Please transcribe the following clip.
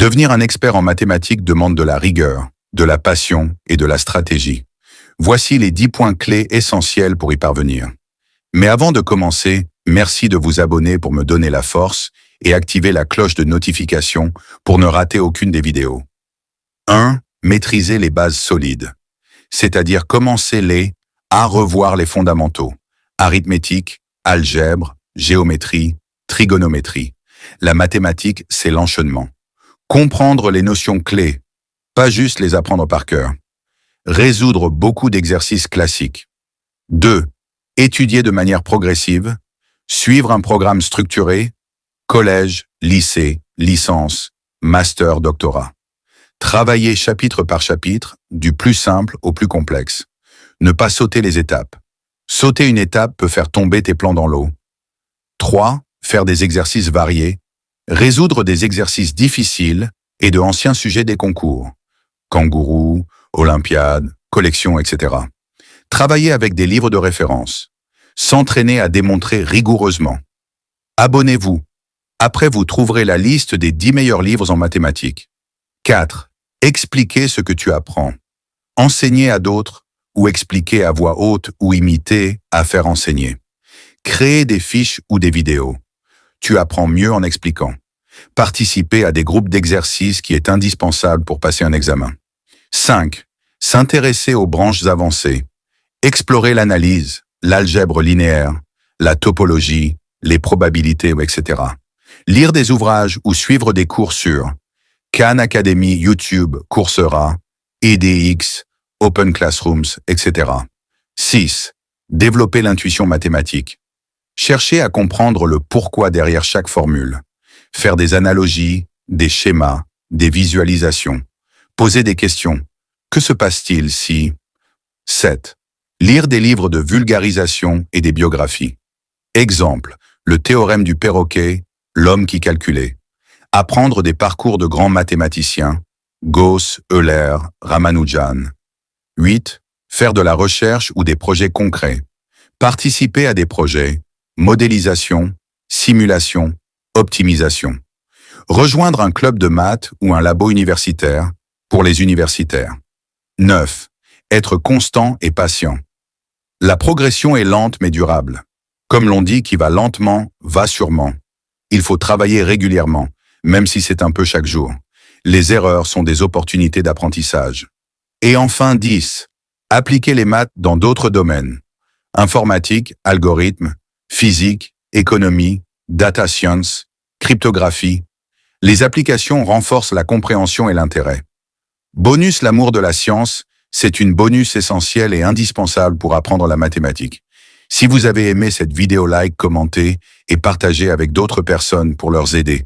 Devenir un expert en mathématiques demande de la rigueur, de la passion et de la stratégie. Voici les 10 points clés essentiels pour y parvenir. Mais avant de commencer, merci de vous abonner pour me donner la force et activer la cloche de notification pour ne rater aucune des vidéos. 1. Maîtriser les bases solides. C'est-à-dire commencer à revoir les fondamentaux. Arithmétique, algèbre, géométrie, trigonométrie. La mathématique, c'est l'enchaînement. Comprendre les notions clés, pas juste les apprendre par cœur. Résoudre beaucoup d'exercices classiques. 2. Étudier de manière progressive. Suivre un programme structuré. Collège, lycée, licence, master, doctorat. Travailler chapitre par chapitre, du plus simple au plus complexe. Ne pas sauter les étapes. Sauter une étape peut faire tomber tes plans dans l'eau. 3. Faire des exercices variés. Résoudre des exercices difficiles et de anciens sujets des concours. Kangourou, Olympiade, collection, etc. Travailler avec des livres de référence. S'entraîner à démontrer rigoureusement. Abonnez-vous. Après, vous trouverez la liste des 10 meilleurs livres en mathématiques. 4. Expliquer ce que tu apprends. Enseigner à d'autres ou expliquer à voix haute ou imiter à faire enseigner. Créer des fiches ou des vidéos. Tu apprends mieux en expliquant. Participer à des groupes d'exercices qui est indispensable pour passer un examen. 5. S'intéresser aux branches avancées. Explorer l'analyse, l'algèbre linéaire, la topologie, les probabilités, etc. Lire des ouvrages ou suivre des cours sur Khan Academy, YouTube, Coursera, EDX, Open Classrooms, etc. 6. Développer l'intuition mathématique. Chercher à comprendre le pourquoi derrière chaque formule. Faire des analogies, des schémas, des visualisations. Poser des questions. Que se passe-t-il si... 7. Lire des livres de vulgarisation et des biographies. Exemple, le théorème du perroquet, l'homme qui calculait. Apprendre des parcours de grands mathématiciens, Gauss, Euler, Ramanujan. 8. Faire de la recherche ou des projets concrets. Participer à des projets, modélisation, simulation, optimisation. Rejoindre un club de maths ou un labo universitaire pour les universitaires. 9. Être constant et patient. La progression est lente mais durable. Comme l'on dit, qui va lentement, va sûrement. Il faut travailler régulièrement, même si c'est un peu chaque jour. Les erreurs sont des opportunités d'apprentissage. Et enfin 10. Appliquer les maths dans d'autres domaines. Informatique, algorithme, physique, économie, data science, cryptographie. Les applications renforcent la compréhension et l'intérêt. Bonus l'amour de la science, c'est une bonus essentielle et indispensable pour apprendre la mathématique. Si vous avez aimé cette vidéo, like, commentez et partagez avec d'autres personnes pour leur aider.